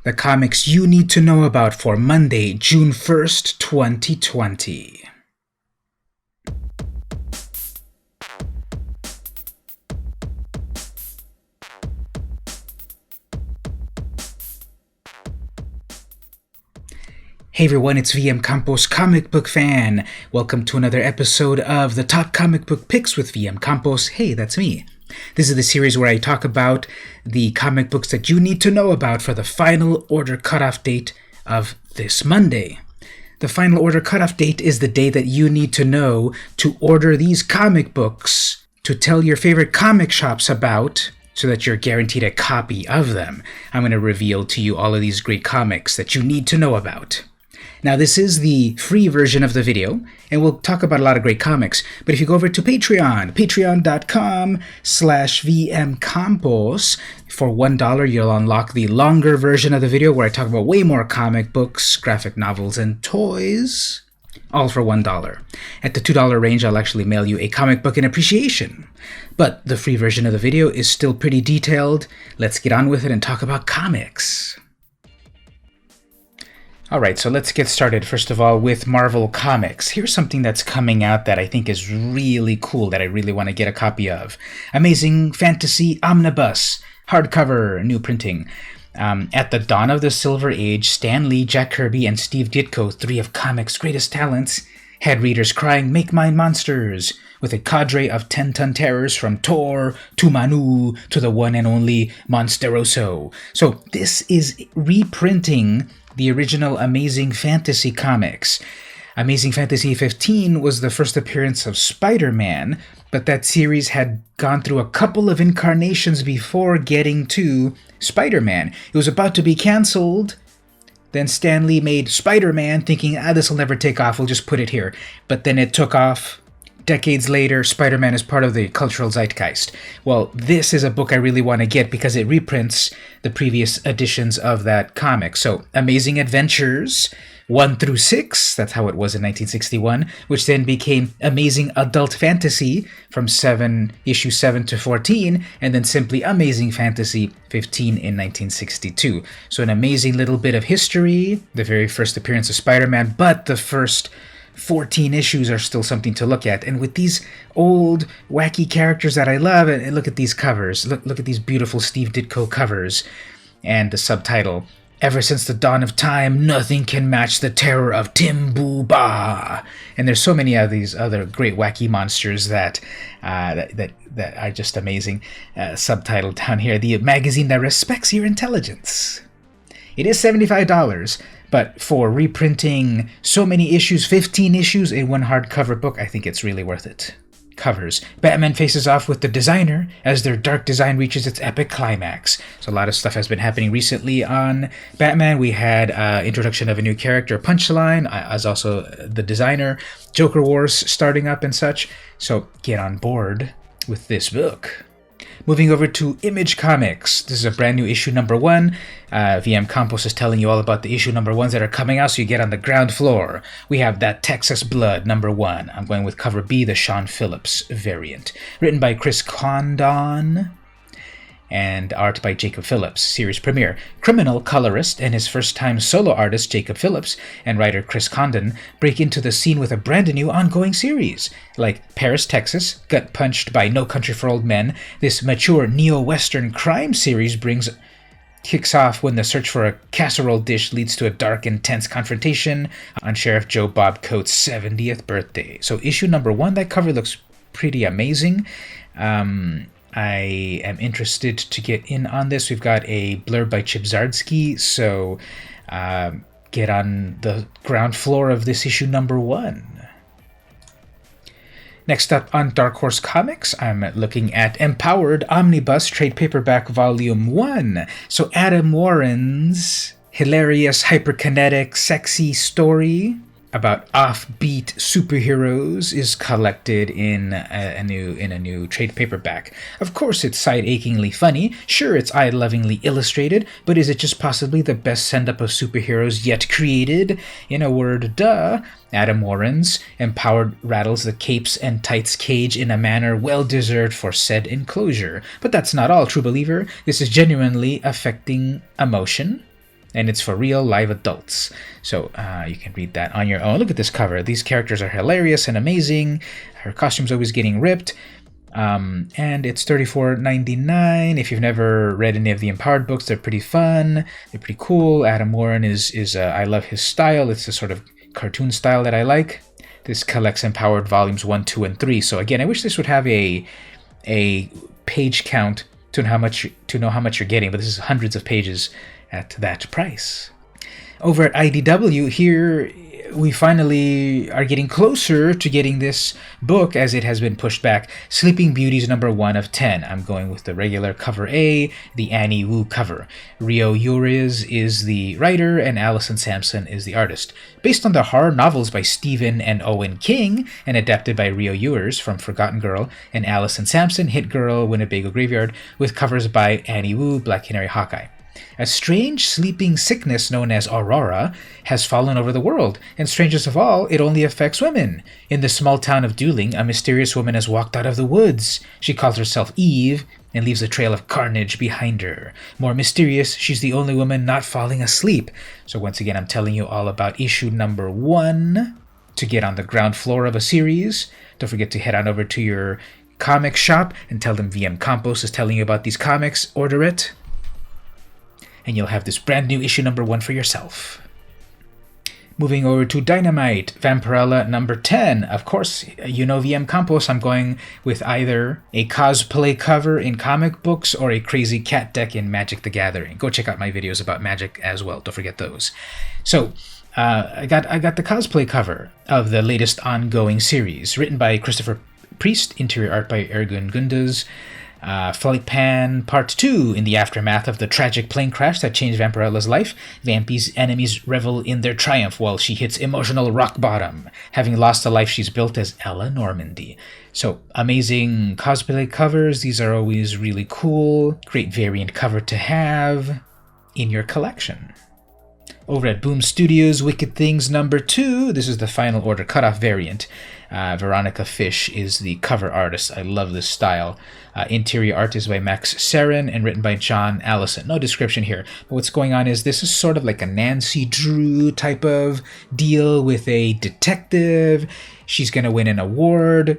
the comics you need to know about for Monday, June 1st, 2020. Hey everyone, it's VM Campos, comic book fan. Welcome to another episode of the Top Comic Book Picks with VM Campos. Hey, that's me. This is the series where I talk about the comic books that you need to know about for the final order cutoff date of this Monday. The final order cutoff date is the day that you need to know to order these comic books to tell your favorite comic shops about, so that you're guaranteed a copy of them. I'm going to reveal to you all of these great comics that you need to know about. Now, this is the free version of the video, and we'll talk about a lot of great comics. But if you go over to Patreon, patreon.com/vmcampos, for $1, you'll unlock the longer version of the video where I talk about way more comic books, graphic novels, and toys, all for $1. At the $2 range, I'll actually mail you a comic book in appreciation. But the free version of the video is still pretty detailed. Let's get on with it and talk about comics. Alright, so let's get started, first of all, with Marvel Comics. Here's something that's coming out that I think is really cool, that I really want to get a copy of. Amazing Fantasy Omnibus, hardcover, new printing. At the dawn of the Silver Age, Stan Lee, Jack Kirby, and Steve Ditko, three of comics' greatest talents, had readers crying, "Make mine monsters!" with a cadre of 10-ton terrors from Thor to Manu to the one and only Monsteroso. So this is reprinting the original Amazing Fantasy comics. Amazing Fantasy 15 was the first appearance of Spider-Man, but that series had gone through a couple of incarnations before getting to Spider-Man. It was about to be cancelled. Then Stan Lee made Spider-Man thinking, this will never take off, we'll just put it here. But then it took off. Decades later, Spider-Man is part of the cultural zeitgeist. Well, this is a book I really want to get because it reprints the previous editions of that comic. So, Amazing Adventures 1 through 6, that's how it was in 1961, which then became Amazing Adult Fantasy from issue 7 to 14, and then simply Amazing Fantasy 15 in 1962. So an amazing little bit of history, the very first appearance of Spider-Man, but the first 14 issues are still something to look at. And with these old, wacky characters that I love, and look at these covers. Look at these beautiful Steve Ditko covers. And the subtitle, "Ever since the dawn of time, nothing can match the terror of Timbu Ba." And there's so many of these other great wacky monsters that are just amazing. Subtitle down here, "The magazine that respects your intelligence." It is $75, but for reprinting so many issues, 15 issues in one hardcover book, I think it's really worth it. Covers. Batman faces off with the Designer as their dark design reaches its epic climax. So a lot of stuff has been happening recently on Batman. We had introduction of a new character, Punchline, as also the Designer, Joker Wars starting up and such. So get on board with this book. Moving over to Image Comics. This is a brand new issue number 1. VM Campos is telling you all about the issue number 1s that are coming out, so you get on the ground floor. We have That Texas Blood number 1. I'm going with cover B, the Sean Phillips variant. Written by Chris Condon and art by Jacob Phillips. Series premiere. Criminal colorist and his first-time solo artist Jacob Phillips and writer Chris Condon break into the scene with a brand new ongoing series. Like Paris, Texas, gut punched by No Country for Old Men, this mature neo-western crime series kicks off when the search for a casserole dish leads to a dark, intense confrontation on Sheriff Joe Bob Coates' 70th birthday. So issue number 1, that cover looks pretty amazing. I am interested to get in on this. We've got a blurb by Chip Zdarsky, so get on the ground floor of this issue number 1. Next up on Dark Horse Comics, I'm looking at Empowered Omnibus Trade Paperback Volume 1. So Adam Warren's hilarious, hyperkinetic, sexy story about offbeat superheroes is collected in a new trade paperback. Of course, it's side-achingly funny. Sure, it's eye-lovingly illustrated, but is it just possibly the best send-up of superheroes yet created? In a word, duh. Adam Warren's Empowered rattles the capes and tights cage in a manner well-deserved for said enclosure. But that's not all, true believer. This is genuinely affecting emotion. and it's for real live adults. So you can read that on your own. Look at this cover. These characters are hilarious and amazing. Her costume's always getting ripped. And it's $34.99. If you've never read any of the Empowered books, they're pretty fun. They're pretty cool. Adam Warren is I love his style. It's the sort of cartoon style that I like. This collects Empowered volumes 1, 2, and 3. So again, I wish this would have a page count to know how much you're getting, but this is hundreds of pages at that price. Over at IDW, here we finally are getting closer to getting this book, as it has been pushed back. Sleeping Beauty's #1 of 10. I'm going with the regular cover A, the Annie Wu cover. Rio Uriz is the writer, and Allison Sampson is the artist. Based on the horror novels by Stephen and Owen King, and adapted by Rio Uriz from Forgotten Girl and Allison Sampson, Hit Girl, Winnebago Graveyard, with covers by Annie Wu, Black Canary, Hawkeye. A strange sleeping sickness known as Aurora has fallen over the world, and strangest of all, it only affects women. In the small town of Dooling, a mysterious woman has walked out of the woods. She calls herself Eve and leaves a trail of carnage behind her. More mysterious, she's the only woman not falling asleep. So once again, I'm telling you all about issue #1 to get on the ground floor of a series. Don't forget to head on over to your comic shop and tell them VM Campos is telling you about these comics. Order it, and you'll have this brand new issue #1 for yourself. Moving over to Dynamite, Vampirella #10. Of course, you know VM Campos. I'm going with either a cosplay cover in comic books or a crazy cat deck in Magic the Gathering. Go check out my videos about Magic as well. Don't forget those. So, I got the cosplay cover of the latest ongoing series, written by Christopher Priest, interior art by Ergun Gundas. Flight Pan Part 2. In the aftermath of the tragic plane crash that changed Vampirella's life, Vampy's enemies revel in their triumph while she hits emotional rock bottom, having lost the life she's built as Ella Normandy. So, amazing cosplay covers. These are always really cool. Great variant cover to have in your collection. Over at Boom Studios, Wicked Things #2. This is the final order cutoff variant. Veronica Fish is the cover artist. I love this style. Interior art is by Max Sarin and written by John Allison. No description here. But what's going on is this is sort of like a Nancy Drew type of deal with a detective. She's going to win an award.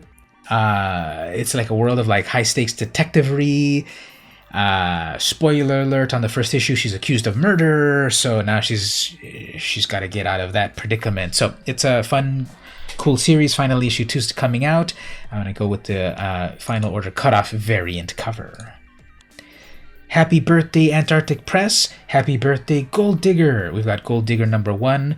It's like a world of like high-stakes detectivery. Spoiler alert, on the first issue, she's accused of murder. So now she's got to get out of that predicament. So it's a fun, cool series. Finally, issue 2 is coming out. I'm going to go with the final order cutoff variant cover. Happy birthday, Antarctic Press. Happy birthday, Gold Digger. We've got Gold Digger #1,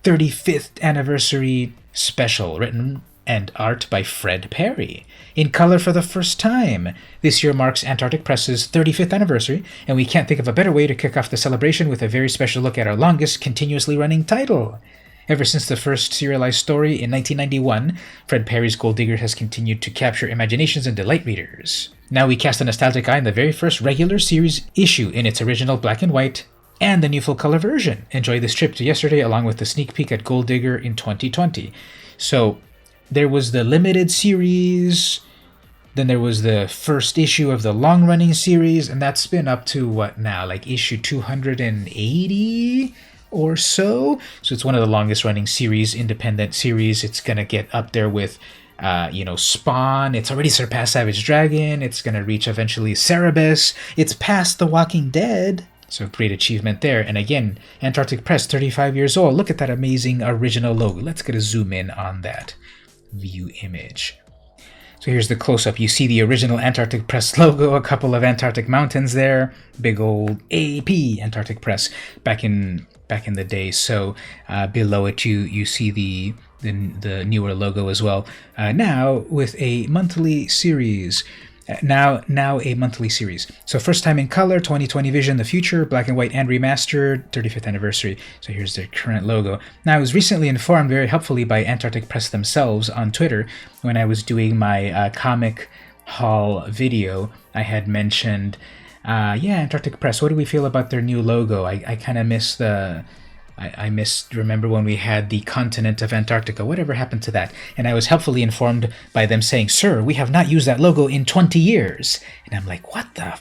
35th anniversary special, written and art by Fred Perry. In color for the first time. This year marks Antarctic Press's 35th anniversary, and we can't think of a better way to kick off the celebration with a very special look at our longest continuously running title. Ever since the first serialized story in 1991, Fred Perry's Gold Digger has continued to capture imaginations and delight readers. Now we cast a nostalgic eye on the very first regular series issue in its original black and white, and the new full-color version. Enjoy this trip to yesterday along with the sneak peek at Gold Digger in 2020. So, there was the limited series, then there was the first issue of the long-running series, and that's been up to, what now, like issue 280 or so? So it's one of the longest-running series, independent series. It's going to get up there with, Spawn. It's already surpassed Savage Dragon. It's going to reach eventually Cerebus. It's past The Walking Dead. So great achievement there. And again, Antarctic Press, 35 years old. Look at that amazing original logo. Let's get a zoom in on that view image. So here's the close-up. You see the original Antarctic Press logo, a couple of Antarctic mountains there, big old AP, Antarctic Press, back in the day. So below it you see the newer logo as well. Now with a monthly series. Now a monthly series. So first time in color, 2020 vision, the future, black and white and remastered, 35th anniversary. So here's their current logo. Now I was recently informed very helpfully by Antarctic Press themselves on Twitter when I was doing my comic haul video. I had mentioned, Antarctic Press, what do we feel about their new logo? I kind of miss remember when we had the continent of Antarctica, whatever happened to that? And I was helpfully informed by them saying, "Sir, we have not used that logo in 20 years. And I'm like, what the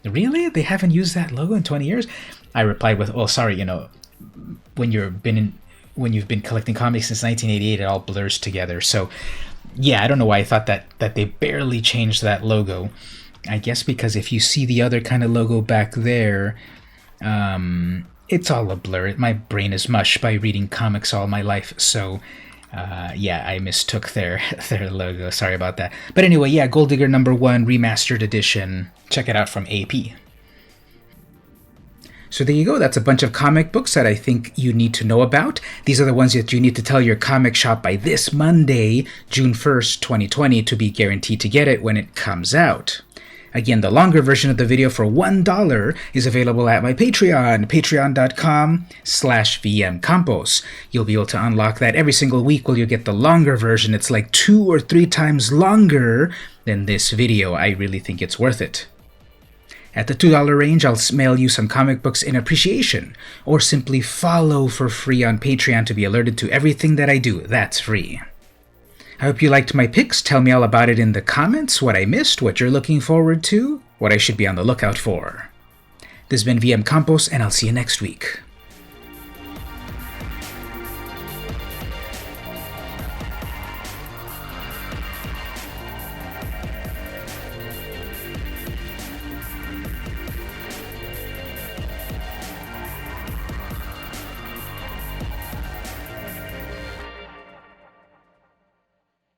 Really? They haven't used that logo in 20 years? I replied with, well, sorry, when you've been collecting comics since 1988, it all blurs together. So, yeah, I don't know why I thought that they barely changed that logo. I guess because if you see the other kind of logo back there, it's all a blur. My brain is mush by reading comics all my life, so yeah, I mistook their logo. Sorry about that. But anyway, yeah, Gold Digger #1 Remastered Edition. Check it out from AP. So there you go. That's a bunch of comic books that I think you need to know about. These are the ones that you need to tell your comic shop by this Monday, June 1st, 2020, to be guaranteed to get it when it comes out. Again, the longer version of the video for $1 is available at my Patreon, patreon.com/vmcampos. You'll be able to unlock that every single week while you get the longer version. It's like 2 or 3 times longer than this video. I really think it's worth it. At the $2 range, I'll mail you some comic books in appreciation, or simply follow for free on Patreon to be alerted to everything that I do. That's free. I hope you liked my picks. Tell me all about it in the comments, what I missed, what you're looking forward to, what I should be on the lookout for. This has been VM Campos, and I'll see you next week.